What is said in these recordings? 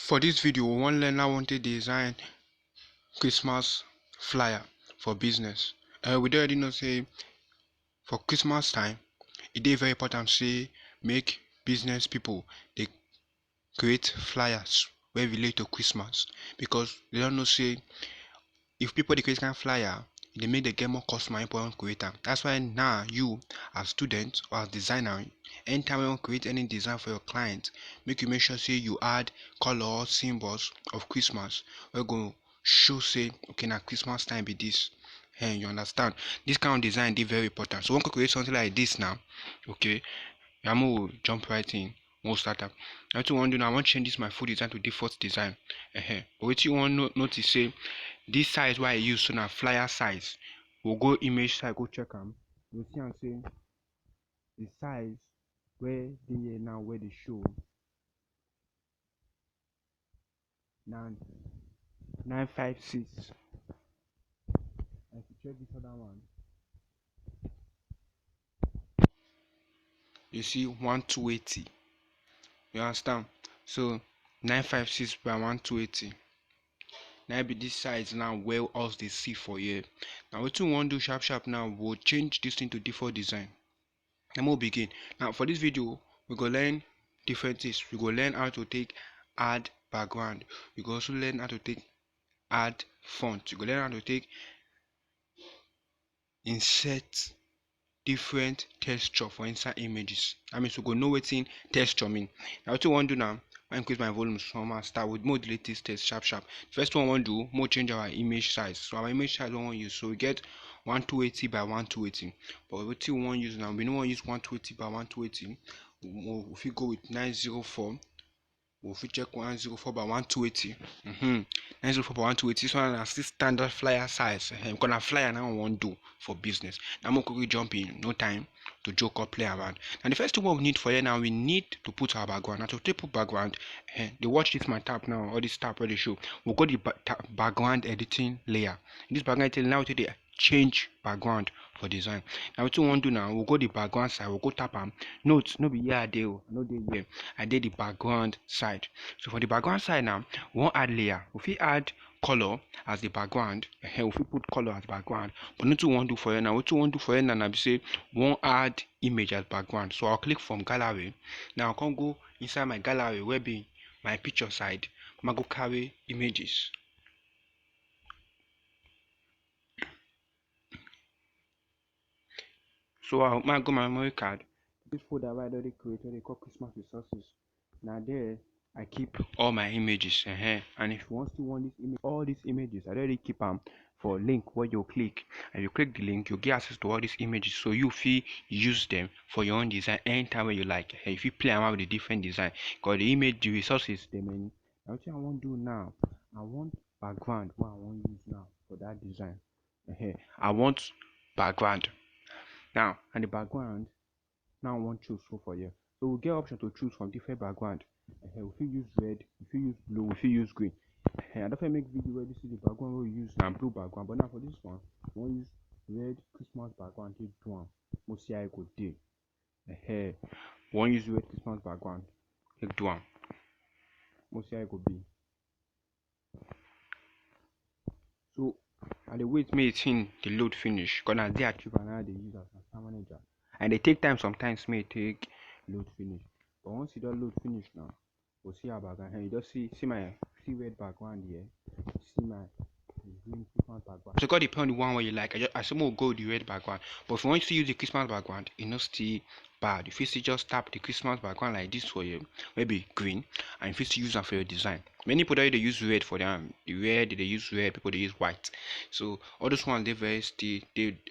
For this video, one learner wanted to design Christmas flyer for business. We already know say for Christmas time, it is very important say make business people they create flyers where relate to Christmas, because they don't know say if people they create kind of flyer, they make the get more customer important creator. That's why now you as student or as designer, anytime you want to create any design for your client, make sure say you add color symbols of Christmas. We're going to show say okay now Christmas time be this. Hey, you understand? This kind of design is very important. So we can create something like this now. Okay, I'm gonna jump right in. We'll start up. Now what you want to do now, I want to change this my full design to default design. But what you want to notice say this size why I use so now flyer size. We'll go image size, go check them. You'll see and say the size where they now where they show now 956. And if you check this other one, you see 1280. You understand? So 956 by 1280. Now be this size now where else they see for here. Now what we want to do sharp now, we'll change this thing to default design. Now we'll begin. Now for this video, we go learn different things. We go learn how to take add background. We go also learn how to take add font. We go learn how to take insert different texture for inside images. That means we go know what's in texture mean. Now what we want to do now, I increase my volume some and start with more delete this text sharp. First one I want to do, more change our image size. So our image size we want to use. So we get 1280 by 1280. But what we want to use now, we don't want to use 1280 by 1280. If we go with 904, if we check 104 by 1280. 904 by 1280. This one is standard flyer size. I'm gonna flyer now I want to do for business. Now I'm gonna quickly jump in, no time to joke or play around. And the first thing we need for here now, we need to put our background. Now to take put background, they watch this my tab now, or this tab where they show. We'll go the background editing layer. In this background editing now, we take the change background for design. Now what we want to do now, we'll go the background side, we'll go tap am. Note, no be here I did, no dey here. I did the background side. So for the background side now, we want add layer. If we add color as the background, if we put color as background, but not what we want to do for here now. What we want to do for here now, I say we want add image as background. So I'll click from gallery. Now I can go inside my gallery where be my picture side. I'm go carry images. So I might go my memory card. This folder where I already created, they call Christmas resources. Now there I keep all my images. And if you want this image, all these images, I already keep them for link where you click. And you click the link, you get access to all these images. So you feel use them for your own design anytime when you like. If you play around with the different design, because the image, the resources, they mean. Now what I want to do now, I want background. What I want to use now for that design. I want background. Now and the background now I want choose for you. So we get option to choose from different background. If you use red, if you use blue, if you use green. I don't make video where this is the background we use and blue background, but now for this one, we want use red Christmas background to do one. Most see I go day. We want use red Christmas background. Take do one. Most see I go be. So and the wait me in the load finish. Because now they achieve and now they use as a manager. And they take time sometimes may take load finish. But once you don't load finish now, we'll see our background. And you just see red background here. See my green Christmas background. So got depend on the one where you like. I some will go with the red background. But if you want to use the Christmas background, it's not still bad. If you see just tap the Christmas background like this for you, maybe green, and if you use them for your design. Many people they use red for them. The red they use red, people they use white. So all those ones they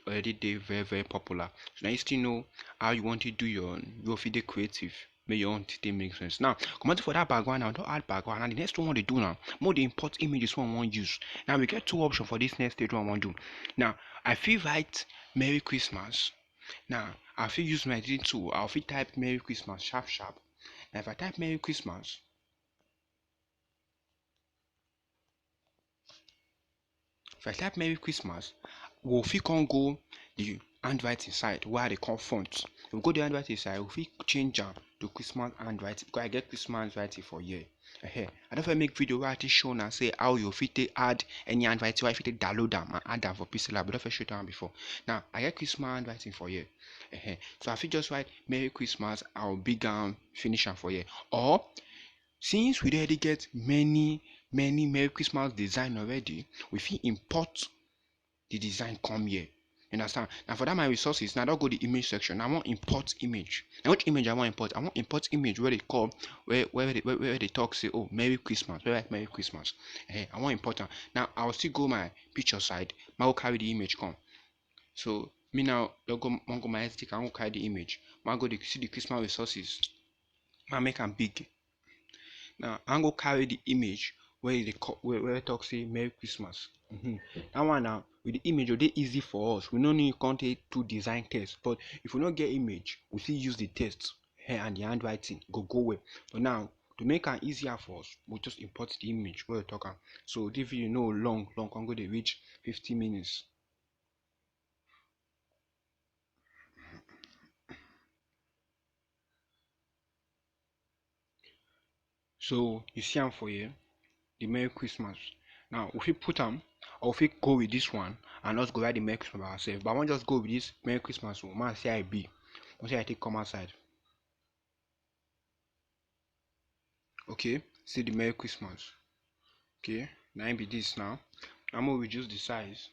already very popular. So now you still know how you want to do your video creative. Make your own thing make sense. Now, come on for that background now, don't add background. And the next one they do now, more the import images one want use. Now we get two options for this next stage one want do. Now I feel write Merry Christmas. Now I feel use my editing tool. I'll feel type Merry Christmas sharp. Now if I type Merry Christmas, we'll feel can go handwriting side where they call font. We go the handwriting side, we fit change them to Christmas handwriting because I get Christmas handwriting for here. I don't make video where I show and say how you fit add any handwriting, where you fit download them and add them for PC Lab. But I don't show them before. Now I get Christmas handwriting for here. So I fit just write Merry Christmas, I'll big finish them for here. Or since we already get many Merry Christmas design already, we fit import the design come here. You understand? Now for that my resources, now I don't go the image section. I want import image. And which image I want import? I want import image where they call where they talk say, oh, Merry Christmas. Where Merry Christmas. I want import them. Now I'll still go my picture side. I will carry the image come. So me now don't go my SD, I will carry the image. I go to see the Christmas resources. I make them big. Now I'm gonna carry the image where they where talk say Merry Christmas. That one now with the image they easy for us. We no need content to design text, but if we not get image, we still use the text here and the handwriting go well. But now to make it easier for us, we just import the image where we talking. So this video no long can go they reach 50 minutes. So you see them for here, the Merry Christmas. Now if we put them or if we go with this one and not go write the Merry Christmas by ourselves, but I want just go with this Merry Christmas one. Man say I be. Once I take come outside. Okay, see the Merry Christmas. Okay, now be this now. I'm gonna reduce the size.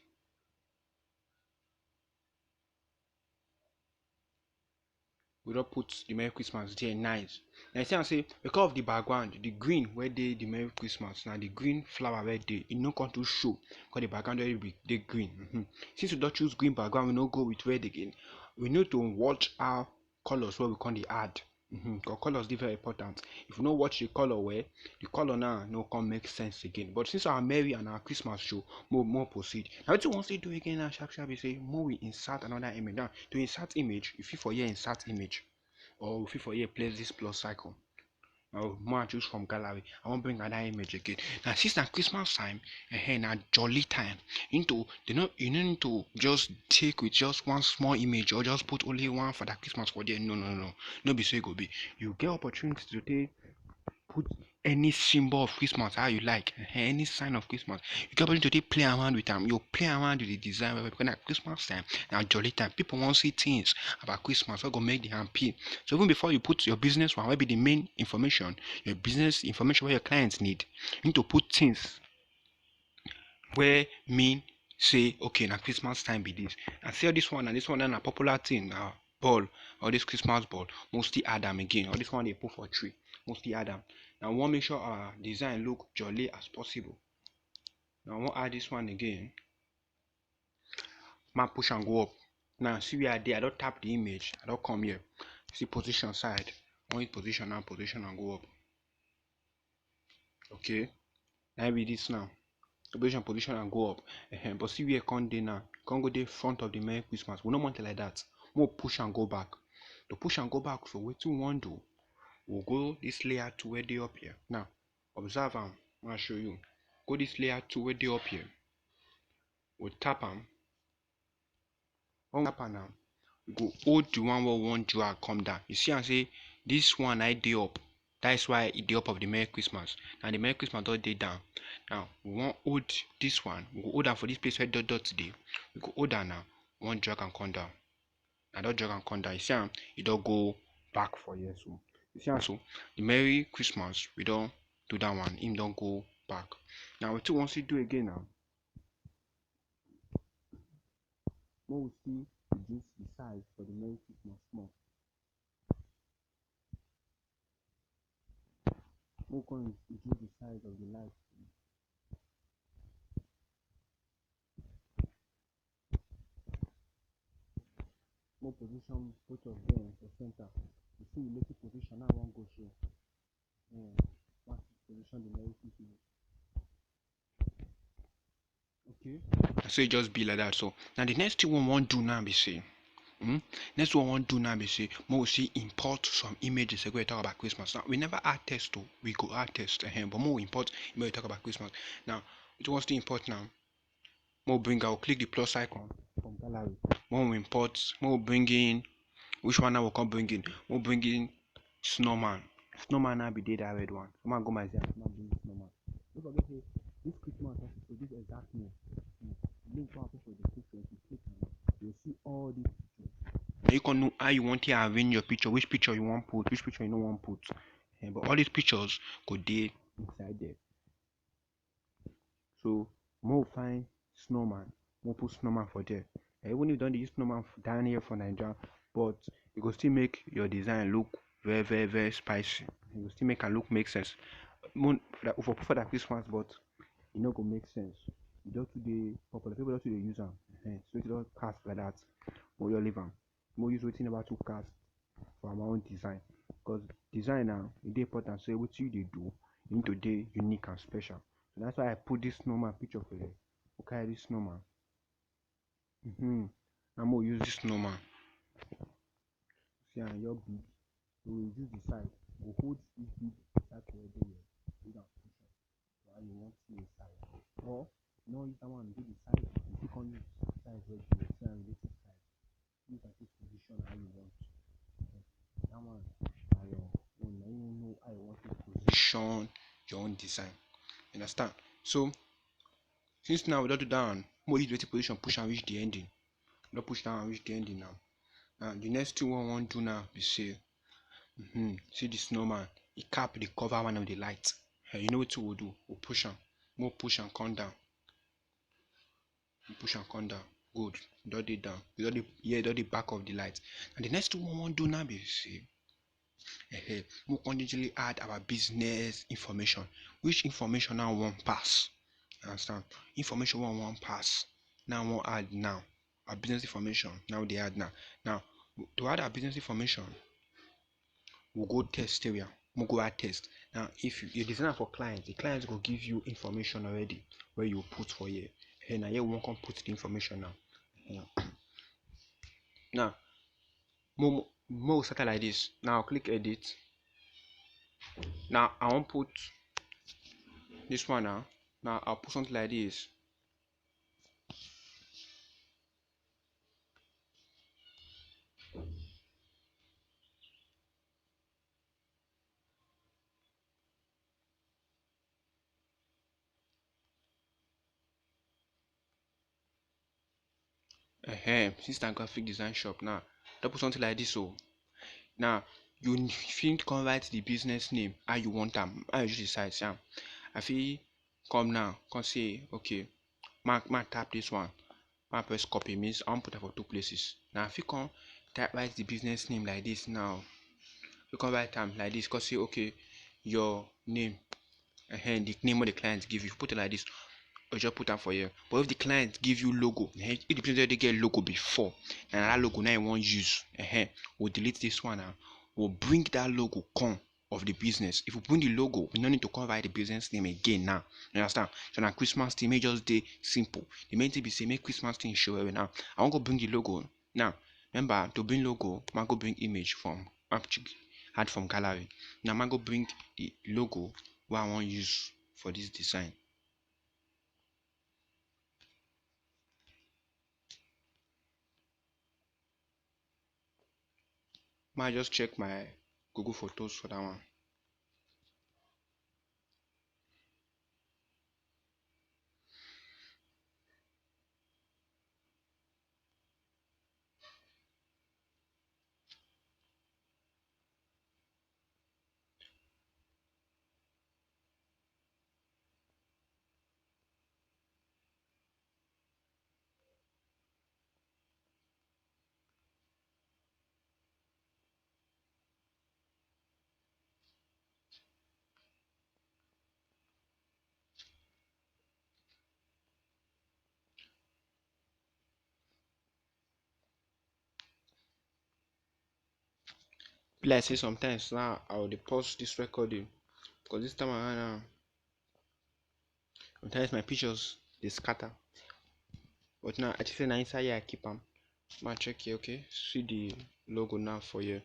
We don't put the Merry Christmas there nice. Now see I say because of the background, the green where they the Merry Christmas. Now the green flower where they it no come to show because the background already be the green. Since we don't choose green background, we no go with red again. We need to watch our colors where we can add. Because colors are very important. If you don't watch the color where the color now no can make sense again. But since our Merry and our Christmas show, more proceed. Now what you want to do again now sharp you say more we insert another image. Now to insert image, if you for here insert image, or if you for here place this plus cycle. Or more choose from gallery. I won't bring another image again. Now since na Christmas time, now jolly time. You don't need to just take with just one small image or just put only one for that Christmas for there. No be so it go be. You get opportunity to take put any symbol of Christmas how you like, any sign of Christmas. You get opportunity to play around with them. You play around with the design because at Christmas time, now jolly time. People want to see things about Christmas. What go make them happy. So even before you put your business one, what be the main information, your business information where your clients need, you need to put things where mean say okay now Christmas time be this. And see this one and this one and a popular thing ball or this Christmas ball mostly add them again. Or this one they put for tree mostly add them. Now we want to make sure our design look jolly as possible. Now I want to add this one again. Man push and go up. Now see where I did. I don't tap the image. I don't come here. See position side. I want position and go up. Okay. Now be this now. Position and go up. But see where can dey now. Can't go there front of the Merry Christmas. We don't want it like that. More push and go back. To push and go back. So what we want to do? We'll go this layer 2 where they up here. Now observe them. I'll show you. Go this layer 2 where they up here. We'll tap them. When we tap am now, we go hold the one where we want drag come down. You see I say this one I dey up. That is why it dey up of the Merry Christmas. Now the Merry Christmas dot dey down. Now we want hold this one. We go hold am for this place where dot dey. We go hold am now. We want drag and come down. Now that drag and come down. You see am, it don't go back for here. So you see am so the Merry Christmas we don't do that one. Him don't go back. Now we still want to do again now. More we see reduce the size for the Merry Christmas small. More can reduce the size of the light. More position both of them for center. You see you make it position now one go show. One position the Merry Christmas. Okay. So it just be like that. So now the next thing we want to do now be say. Next one we want to do now be say more see import some images we talk about Christmas. Now we never add text to we go add text but more import image talk about Christmas. Now it wants to import now. More bring, I'll click the plus icon from gallery. More import, more bring in, which one I will come bring in? We'll bring in snowman. Snowman now be there, that red one. Come on, go my zero. Now bring snowman. Don't forget this Christmas also for this exact name. Link one for the picture. If you click on it, you'll see all these pictures. Now you can know how you want to arrange your picture, which picture you want put, which picture you don't want put. But all these pictures go there inside there. So more find snowman, more put snowman for there. Even if you don't use snowman down here for Nigeria, but you go still make your design look very very very spicy. You go still make it look make sense. For that Christmas, but it no go make sense. You just today popular people just today use them. So it don't cast like that. More you leave them. More use waiting about to cast for our own design. Because design now it dey important. So what you they do, you need to be unique and special. So that's why I put this snowman picture for you. Okay, this snowman. I'm gonna use this snowman. See, and your big. So we use the side. We'll hold this big side for your day. You can push it. So how you want to see the side. Or no, use that one. Do the side. You click on the side where you see and related side. You can take position how you want. That one. You know how you want to position your own design. You understand? So since now we don't do that one, more use the position, push and reach the ending. Don't push down and reach the ending now. Now the next thing we want to do now is say, see the snowman. He cap the cover one of the light. You know what we'll do? We'll push and more push and come down. Push and come down. Good. Dot it down. Dot the back of the light. And the next thing we want to do now is say, we continually add our business information. Which information now won't pass? Understand? Information won't pass. Now won't add now. Our business information now they add now. Now to add our business information, we'll go test area. We'll go add test. Now if you design for clients, the clients will give you information already where you put for here. And now you won't come put the information now. Now more start like this. Now click edit. Now I won't put this one now. Now I'll put something like this. Since I'm graphic design shop now, don't put something like this. So now you think come write the business name how you want them. How you decide. Yeah. I feel come now, come say okay, mark tap this one. Mark press copy means I want put it for two places. Now if you come type write the business name like this now, you can write them like this, cause say okay, your name and the name of the client give you, put it like this. Or just put that for you. But if the client give you logo, it depends whether they get logo before, and that logo now you want use, we'll delete this one now. We'll bring that logo come of the business. If we bring the logo, we don't need to come write the business name again now. You understand? So now Christmas thing may just be simple. The main thing be say make Christmas thing show right now. I want to bring the logo. Now remember to bring logo, I go bring image from add from gallery. Now I go bring the logo what I want use for this design. Might just check my Google Photos for that one. Like I say sometimes now I will pause this recording because this time around now sometimes my pictures they scatter. But now I just say now inside here I keep them. Check here, okay? See the logo now for you.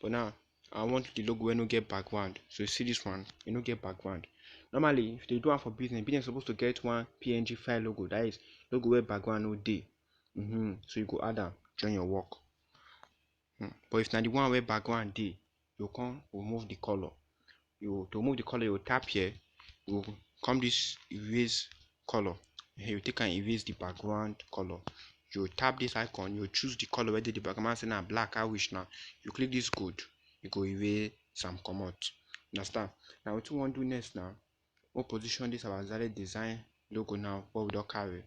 But now I want the logo wey no get background. So you see this one, e no get background. Normally, if they do am for business suppose to get one PNG file logo. That is logo wey background no dey. So you go add am join your work. But if na the one wey background dey, you come remove the color. To remove the color, you tap here. You come this erase color. You take and erase the background color. You tap this icon. You choose the color wey dey the background. Say na black. I wish now. You click this code. You go erase some comot. Understand? Now what you want to do next now? We'll position this our Zale design logo now. What we don't carry.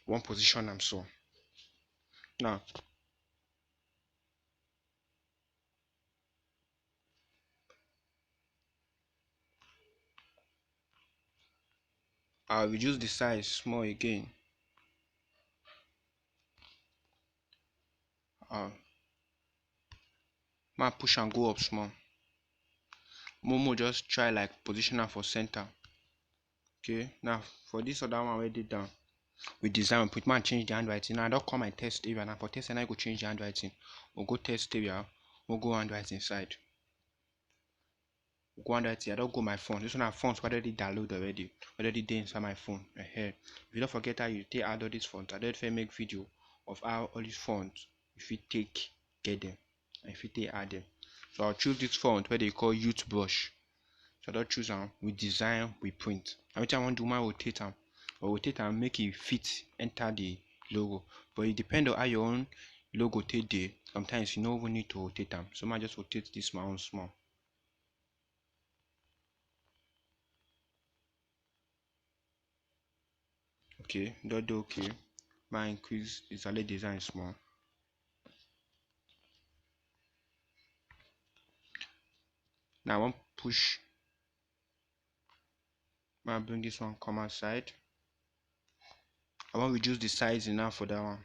One position am so. Now I'll reduce the size small again. Push and go up small. Momo just try like position am for center. Okay, now for this other one where they down, we design put man change the handwriting. Now I don't call my test area. Now for test and I go change the handwriting. We'll go test area. We'll go handwriting side. We'll go handwriting. I don't go my phone. This one are fonts already download already there inside my phone. If you don't forget how you take add all these fonts, I don't make video of how all these fonts if you take get them and if you take add them. So I'll choose this font where they call youth brush. So I don't choose them. We design, we print. Every time I want to do my rotate them, or rotate and make it fit enter the logo. But it depends on how your own logo take there. Sometimes you don't even need to rotate them. So I just rotate this my own small. Okay, don't do okay. My increase is already design small. Now I want push. I bring this one come outside. I want reduce the size enough for that one.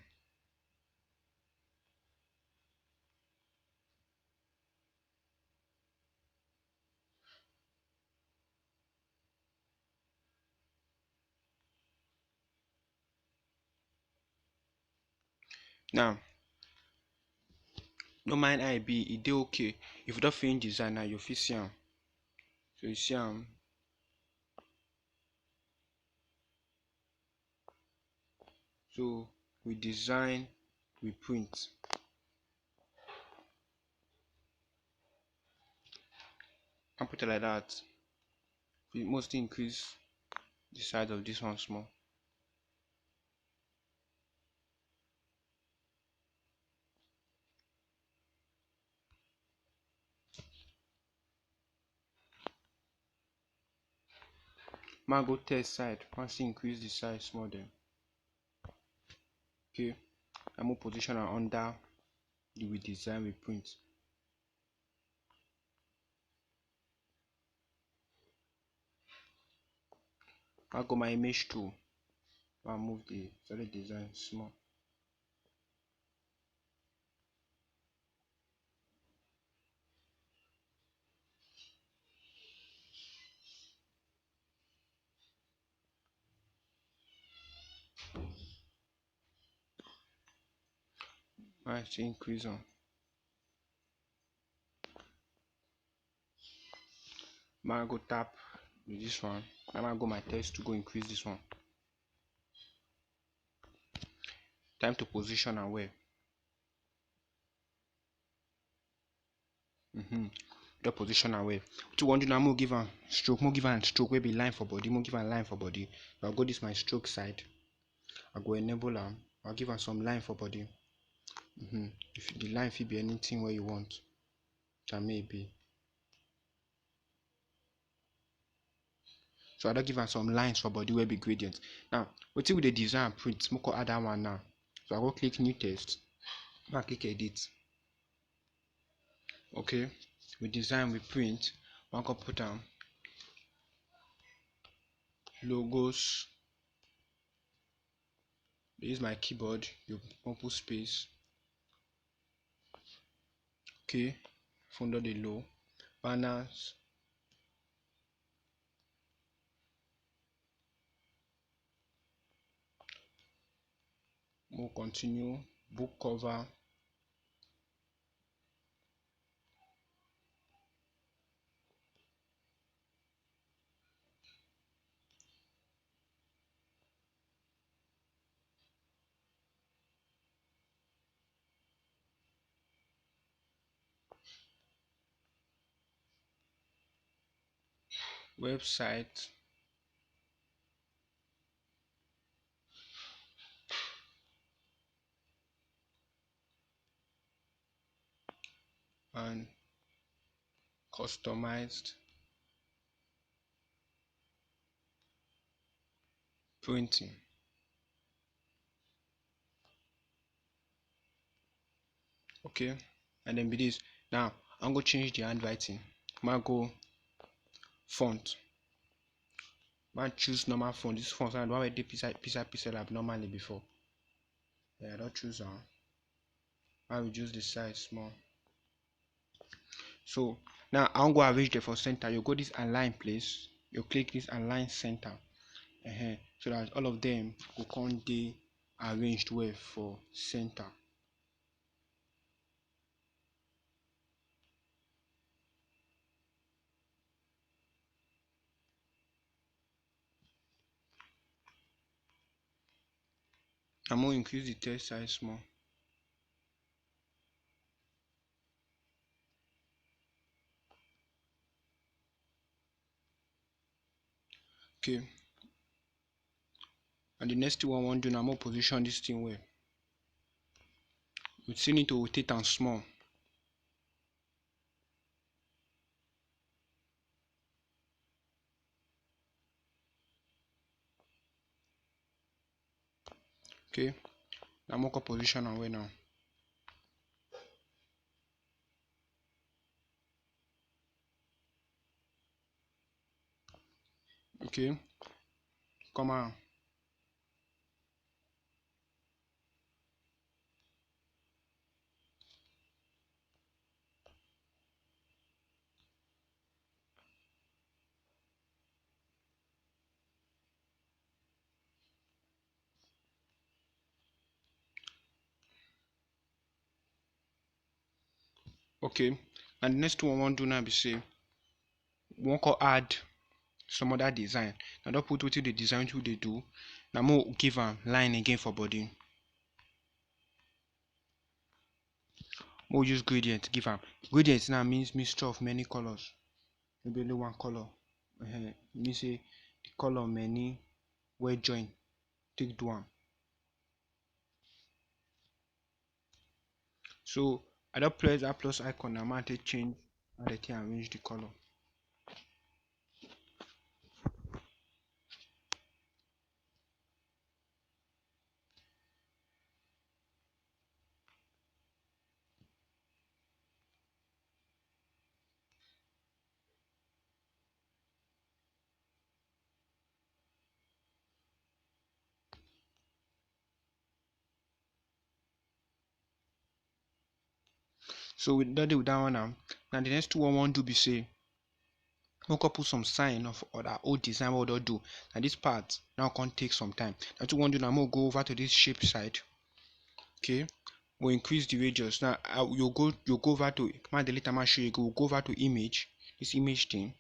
Now, no mind how it be, it dey okay. If you don't finish design now, you fit see am. So you see am. So we design, we print. And put it like that. We mostly increase the size of this one small. Man go test side, once increase the size small then. Okay, I'm gonna position am under the we design we print. I go my image tool. I move the solid design small. I increase on. I go tap this one. Now I go my text to go increase this one. Time to position and where. The position and where. To want to now move give a stroke, move give a stroke where be line for body, move give a line for body. I'll go this my stroke side. I'll go enable them. I'll give her some line for body. If the line fit be anything where you want, that may be. So I don't give her some lines for body where be gradient. Now, what with the design print, smoke add that one now. So I go click new text. I click edit. Okay, we design, we print. I go put down logos. Use my keyboard. You put space. Okay, under the low banners. We'll continue book cover. website and customized printing. Okay, and then be this. Now I'm gonna change the handwriting. I'm gonna go font. I'm gonna choose normal font. This font I don't already pixel lab normally before. Yeah, I don't choose I reduce the size small. So now I'm gonna arrange the for center. You go this align place, you click this align center. So that all of them will come dey arranged well for center. I'm gonna increase the text size small. Okay, and the next thing I want to do now, I'm gonna position this thing well. You still need to rotate and small. Okay, now I'm gonna position and well now. Okay, come on. Okay, and the next thing I want to do now be say we want to add some other design. Now don't put wetin the design to they do. Now I'm gonna give a line again for body. We'll use gradient. Give am gradient now means mixture of many colors. Maybe only one color. Mean say the color many well join. Take do am. So I don't press that plus icon. I'm going to change and the thing arrange the color. So with that one now the next two I want to be say we can put some sign of other old design what we do. And this part now can take some time. That's what we want to do now. I'm gonna go over to this shape side. Okay, we'll increase the radius. Now you go over to command delete and show you go over to image, this image thing,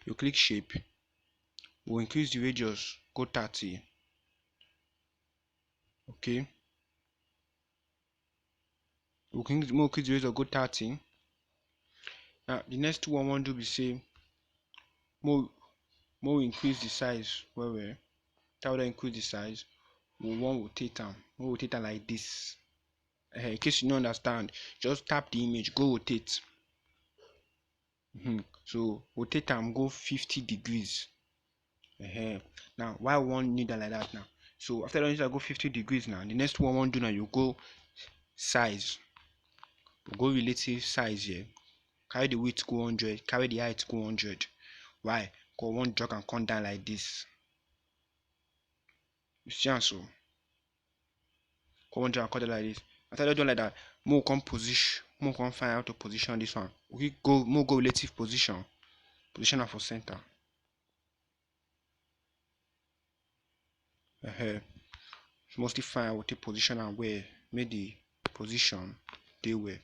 you click shape, we'll increase the radius, go 30. Okay, we'll increase the radius, go 30. Now the next one I want to do be say more increase the size well. That will increase the size. We want rotate am like this. In case you don't understand, just tap the image, go rotate. So rotate am go 50 degrees. Now why we want need that like that now? So after that, go 50 degrees now. The next one I want do now, you go size. You go relative size here. Carry the width go 100, carry the height go 100. Why? Because one drag and come down like this. You see am so? Come one drag and come down like this. After that, do like that, more come position, more come find how to position this one. We go more go relative position. Position am for center. Mostly find I will take position and where make the position dey well.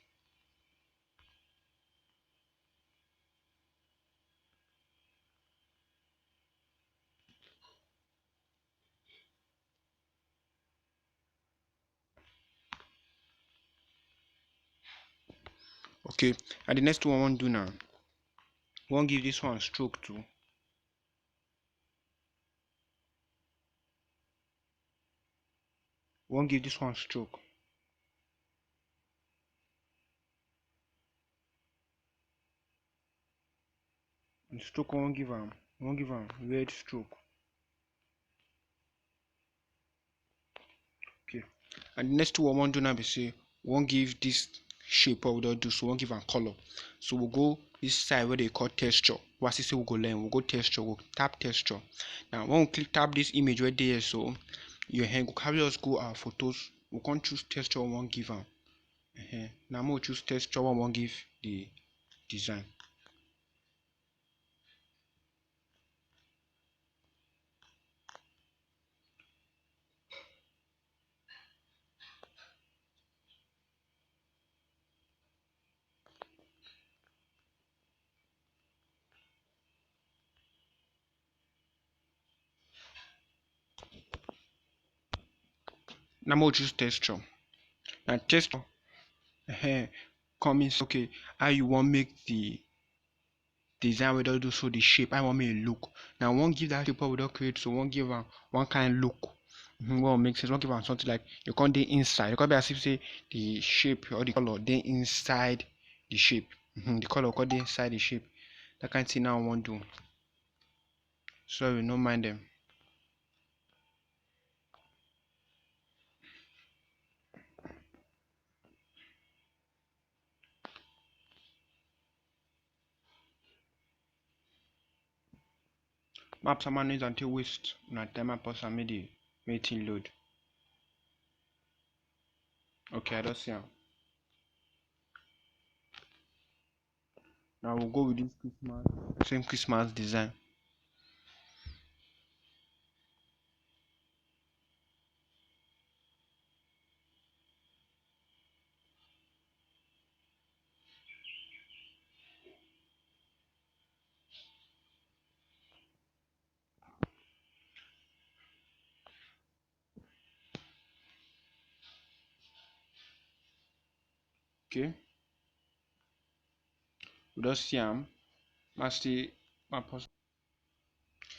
Okay, and the next one I want do now, I want give this one stroke too. We won't give this one stroke. And stroke we won't give am red stroke. Okay. And the next one we wan do now be say we wan give this shape what we don do, so we wan give am color. So we'll go this side where they call texture. What I say we go learn, we'll go texture, we'll tap texture. Now when we click tap this image right there, so your hand go carry us go our photos. We can't choose texture we wan give am. Now we'll choose texture we wan give the design. Now we'll choose texture. Now texture come in, okay, how you want make the design we don do, so the shape how you want make it look. Now we wan give that shape we don create, so we wan give am one kind look. What make sense, we wan give am something like you can't dey inside. You can't be as if say the shape or the color dey inside the shape. The color can't dey inside the shape. That kind of thing now I wan do. Sorry, no mind them. Map some noise until waste. Now time I pause and make the thing load. Okay, I don't see am. Now we'll go with this Christmas, same Christmas design. Okay, we don't see am. Still my pause.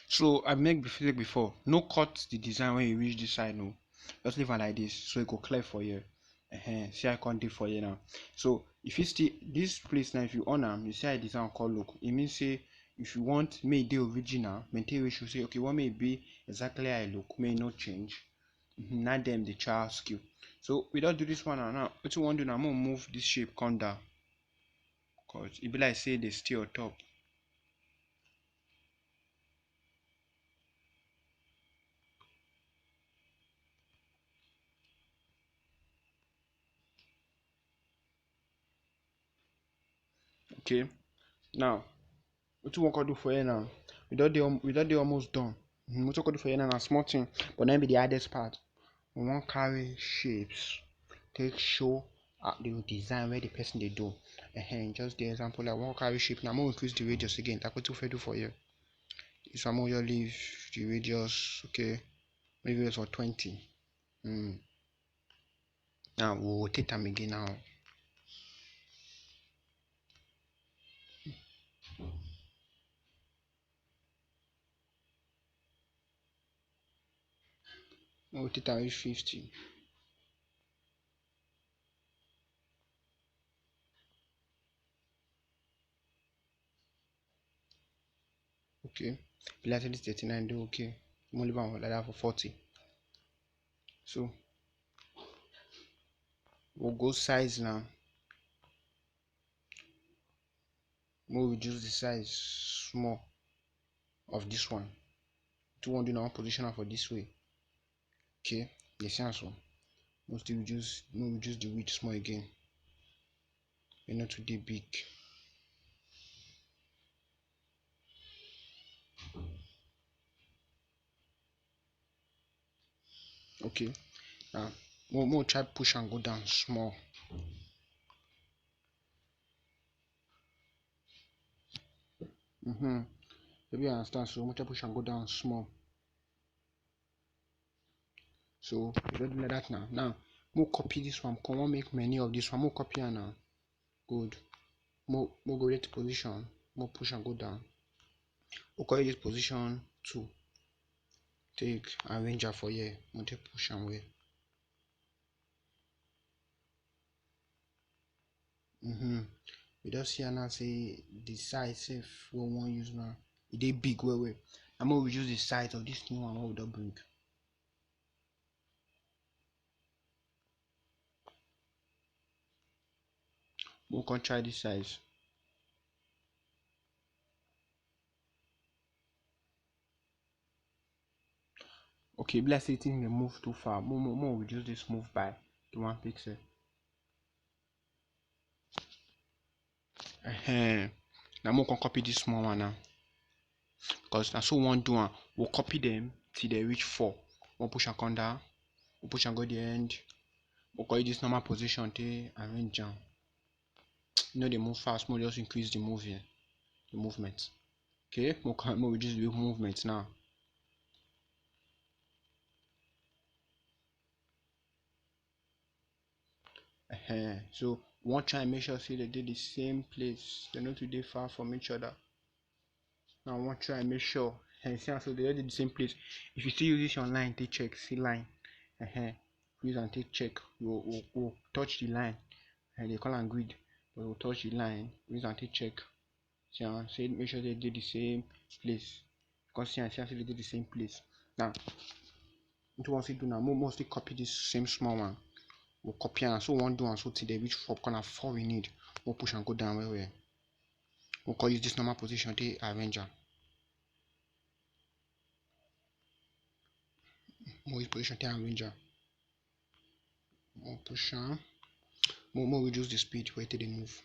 So I make before. No cut the design when you reach this side, no. Just leave it like this, so it go clear for you. See I can't do for you now. So if you see this place now, if you on am, you see how design call look. It means say if you want make the original, maintain we should say okay, what may be exactly how I look, may not change. Not them the child skill. So we don't do this one now. What you want to do now? I'm gonna move this shape come down. Cause it be like say they still on top. Okay. Now what you want to do for you now? We don't do almost done. What you want to do for you now? A small thing, but then be the hardest part. We want carry shapes, take show the design where the person they do. Just the example like one carry shape. Now I'm gonna increase the radius again. That's what you do for you. So I'm gonna leave the radius. Okay, maybe it's for 20. Now we'll rotate them again now. We'll rotate them with 50. Okay, let's say this 39 do okay. I'm only leave like that for 40. So we'll go size now. We'll reduce the size small of this one. 200 now position for this way. Okay, yes answer. Mostly reduce the width small again. And not too big. Okay. Now more try push and go down small. Maybe you understand, so more try push and go down small. So we don't do like that now. Now more copy this one. Come on, make many of this one. More copy now. Good. More go rate position. More push and go down. We'll call this position 2. Take arrange for here. More take push and way. We just see now say the size if we want use now. It dey big well. I'm gonna reduce the size of this new one what we don't bring. We can try this size. Okay, let's say thing may move too far. More reduce this move by to 1 pixel. Now we can copy this small one now. Because now so one do one, we'll copy them till they reach 4. We'll push and come down, we'll push and go the end. We'll call this normal position to arrange down. You know they move fast, we'll just increase the movement. Okay, we'll reduce the movement now. So one try and make sure say they did the same place, they're not too far from each other. Now one try and make sure and see so they did the same place. If you still use this online, take check, see line. Use and take check, we'll touch the line. And they call and grid, but we'll touch the line, use and take check. See and say make sure they did the same place. Because see and see they did the same place. Now what we do now, mostly copy this same small one. We'll copy and so one do and so till they reach 4 corner 4 we need. We'll push and go down where we'll call use this normal position to arranger. More use position to arranger. More push on. More reduce the speed where they move.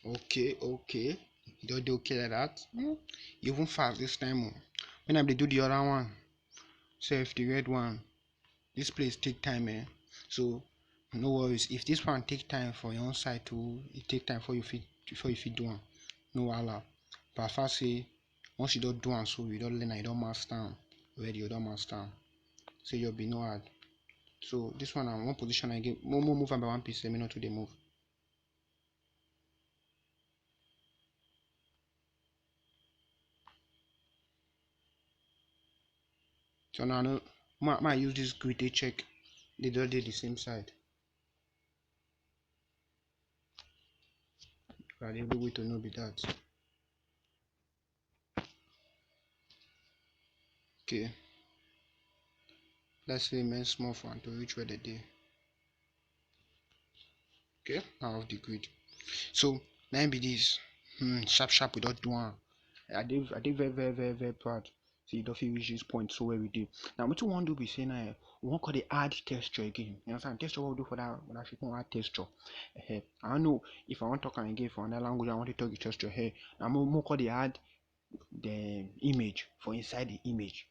Okay. You don't do okay like that. Even fast this time. When I do the other one, say if the red one, this place take time, so no worries. If this one take time for your own side too, it take time before you fit do one. No wahala. But first say once you don't do one, so you don't learn and you don't master already, you don't master. So you'll be no hard. So this one one position I get more move by 1 piece, let me know to the move. So now no might use this grid to check they don't do the same side. But the only way to know be that. Okay. Let's say main small one to reach where they do. Okay, now of the grid. So now be this sharp without doing. I did very proud. See, don't feel reach this point so where we do. Now what you want to do be saying now we want to add texture again. You understand? Texture what we do for that when I should add texture. I don't know if I want to talk again for another language, I want to talk the texture here. Now more call the add the image for inside the image.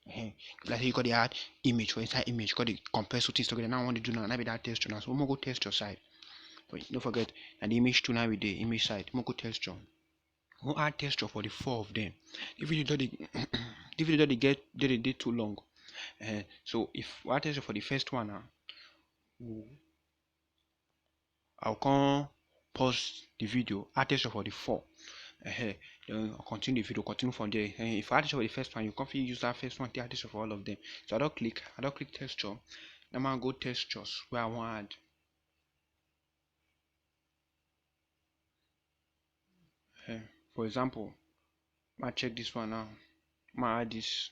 Like you got the add image for inside image, got the compress two things together. Now I want to do now be that texture now. So we'll go texture side. But don't forget and the image 2 now with the image side. We'll go texture. We'll add texture for the 4 of them. If you do the if you do the get they did too long. So if we add texture for the first one now, I'll come pause the video, add texture for the 4. Then I'll continue the video, continue from there. If I add texture for the first one, you can't use that first one to add texture for all of them. So I don't click texture. Now I'll go textures where I want to add. For example, I check this one now. I add this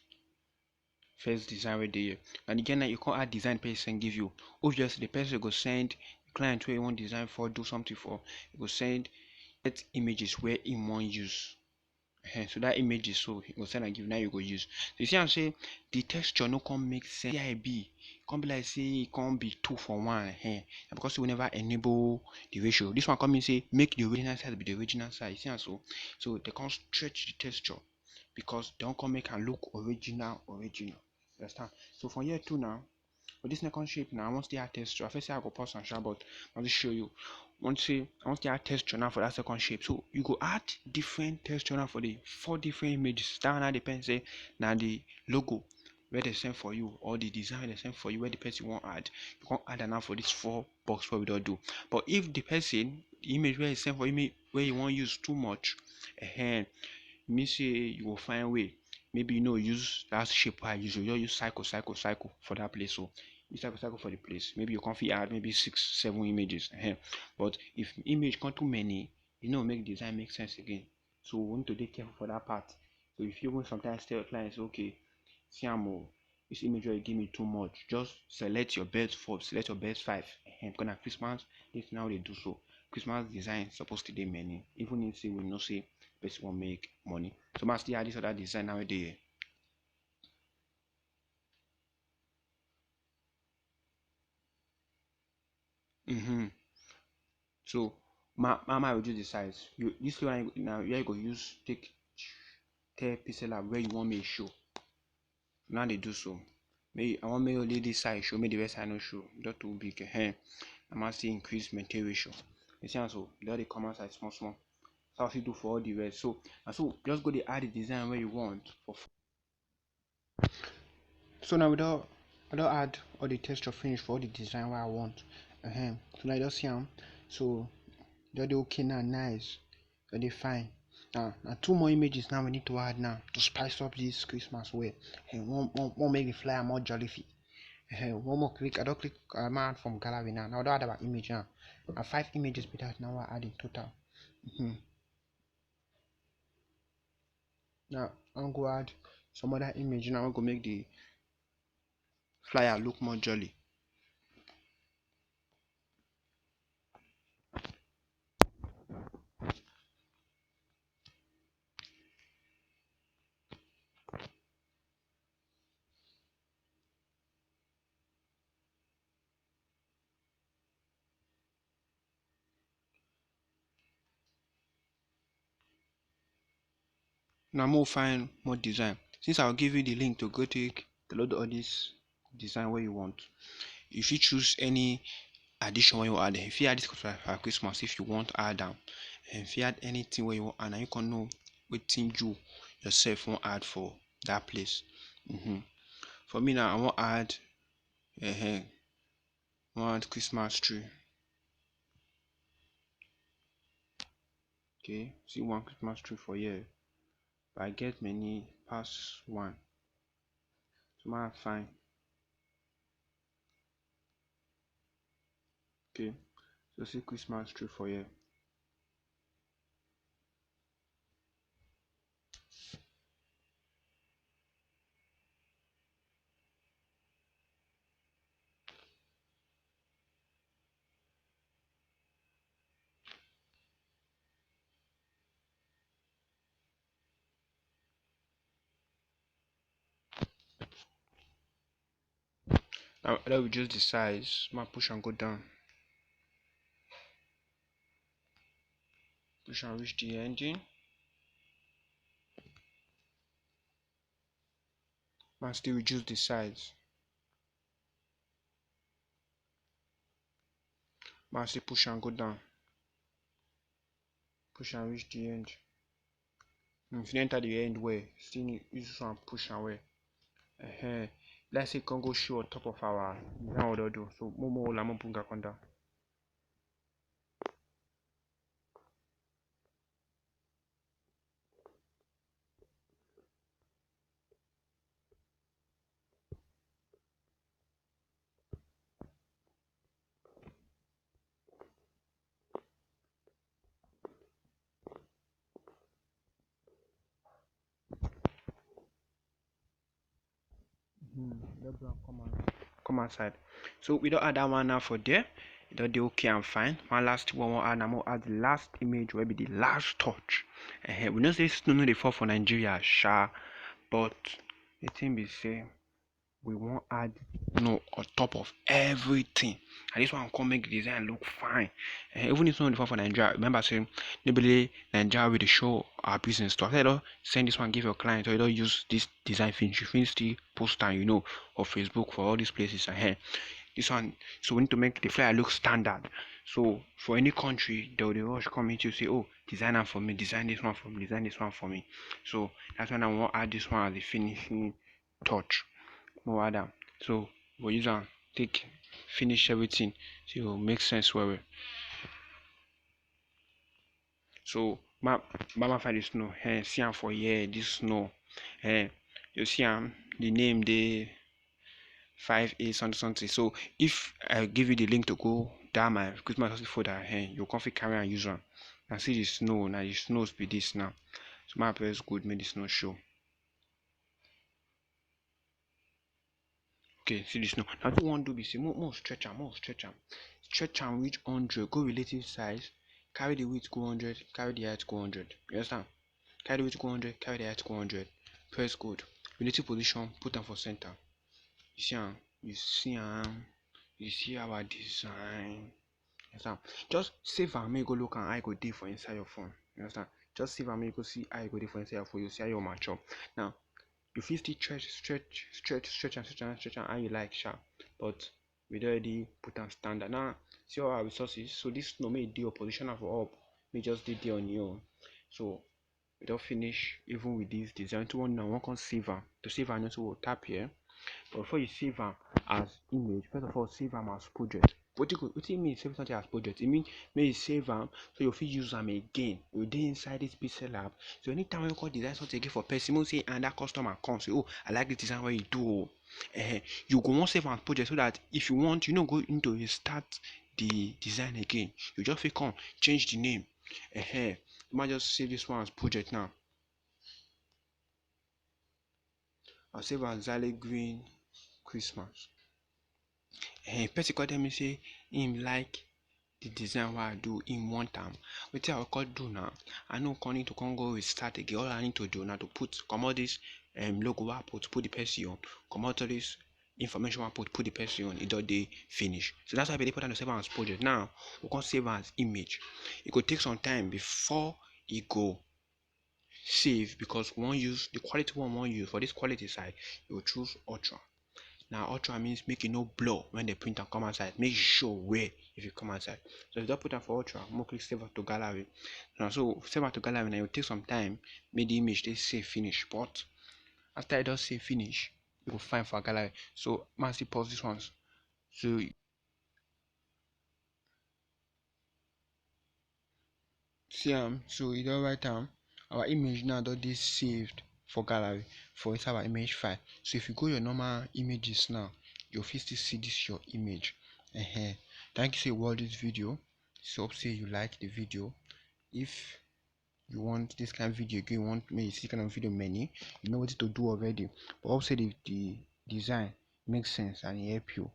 first design right there. And again, you can't add design person give you. Obviously, the person go send client where you want design for, do something for. You go send that images where you want use. So that image is so you go send and give now you go use. So you see I'm saying the texture no can make sense. It can't be like say it can't be 2 for 1. Because we never enable the ratio. This one come in say make the original size be the original size. You see so they can't stretch the texture because they don't come make and look original. Understand? So from here too now. For this second shape now, I want to add texture. I first say I go pause and share, but I want to show you. I want to add texture now for that second shape. So you go add different texture now for the 4 different images. That now depends say now the logo where they send for you or the design they send for you where the person want add. You can add now for this 4 box what we don't do. But if the person the image where he send for you where you want use too much, me say you will find way. Maybe use that shape I use. You use cycle for that place. So you cycle for the place. Maybe you can fit add maybe 6 7 images. But if image come too many, make design make sense again. So we need to take careful for that part. So if you want sometimes tell your clients, okay, see this image you give me too much, just select your best 4, select your best 5. Because na Christmas, this now they do so. Christmas design supposed to be many, even if say we know say person will make money. So must still add this other design nowadays. Mm-hmm. So my reduce the size. You this one now you go use take tell pixel lab where you want me show. Now they do so. Maybe I want me only this size show, maybe the rest I no show. Not too big. I must still increase maintain ratio. You see so let the come outside small small. So I do for all the rest. So just go to add the design where you want for. So now we don't add all the texture finish for all the design where I want. So now you just see so they're okay now, nice. They're fine. Now 2 more images now we need to add now to spice up this Christmas way. And one make the flyer more jolly. One more click. I don't click add from gallery now. Now I don't add about image now. 5 images with that now I add in total. Now I'm going to add some other image now. I'm going to make the flyer look more jolly. Now more find more design. Since I'll give you the link to go take download all this design where you want. If you choose any addition where you add, if you add this for Christmas, if you want add them, and if you add anything where you want, and you can know what you yourself want add for that place. For me now, I want add Christmas tree. Okay, see one Christmas tree for here, but I get many past one, so I fine. Okay, so see Christmas tree for here. Now that we just the size, my push and go down, push and reach the engine. Man still reduce the size. Man still push and go down. Push and reach the end. If you enter the end way, still need use one push and way. Let's say can go show on top of our design order do. So momo la mo punga konda. Come outside. So we don't add that one now for there. It don't do okay and fine. One last one more add. I'm gonna add the last image will be the last touch. We know say snow no dey fall for Nigeria, sha, but the thing be say we won't add on top of everything, and this one can make the design look fine. Even if it's not for Nigeria, remember saying maybe Nigeria will show our business to after send this one give your client, or you don't use this design finish, you finish the post and or Facebook for all these places ahead. This one, so we need to make the flyer look standard. So for any country, they will rush come in to say, oh, design for me, design this one for me, design this one for me. So that's when I want to add this one as the finishing touch. More add. So we'll use and take finish everything so it will make sense well. So mama find the snow. See for here, this snow. You see the name 5A something something. So if I give you the link to go down my Christmas folder, hey, you can carry and use one. And see the snow. Now the snows be this now. So my press good make the snow show. Okay, see the snow. Now what you want to do be say more stretch am, stretch am reach 100, go relative size, carry the width go 100, carry the height go 100. You understand? Carry the width go 100, carry the height go 100. Press code. Relative position, put am for center. You see am, you see our design. You understand? Just save am make you go look am how e go dey for inside your phone. You understand? Just save am make you go see how e go dey for inside your phone. You see how you mature. Now you fit still stretch am how you like sha, but we don already put am standard. Now see all our resources. So this no make e dey your position am for up, make just dey there on your own. So we don finish even with this design. To one now, one can save am. To save am, so we'll tap here. But before you save am as image, first of all save am as project. What you mean save something as project? It mean make you save am so you fit use am again. You dey inside this pixel lab. So anytime when you come design something again for person, you say and that customer come say, oh, I like the design what you do. You go want save am as project so that if you want, you know, go into restart the design again. You just fit come change the name. You might just save this one as project now. I'll save as Zale Green Christmas. Person call tell me say him like the design what I do in one time. Wetin I will call do now? I know I need to come go restart again. All I need to do now to put come all this logo I put the person on, come out all this information I put the person on, it don dey finish. So that's why I put on the save as project. Now we can save as image. It could take some time before it go save because we wan use the quality one we wan use. For this quality side, you will choose ultra. Now ultra means make it no blur when the printer come outside, make sure where if you come outside. So if you don't put that for ultra, more click save to gallery. Now so save to gallery now it will take some time, make the image they save finish, but after it does save finish, you will find for gallery. So massive pause this ones. So see so you don't write down our image now that is saved for gallery for inside our image file. So if you go your normal images now, you'll still see this your image. Thank you for watching this video. So hope say you like the video. If you want this kind of video again, you want me to see kind of video many, you know what to do already. But hope say the design makes sense and it help you.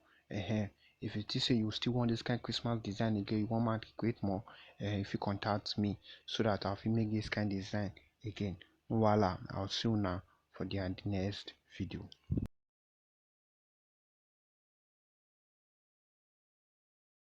If you say you still want this kind of Christmas design again, you want me to create more, if you contact me so that I'll make this kind of design again. Voila, I'll see you now for the next video.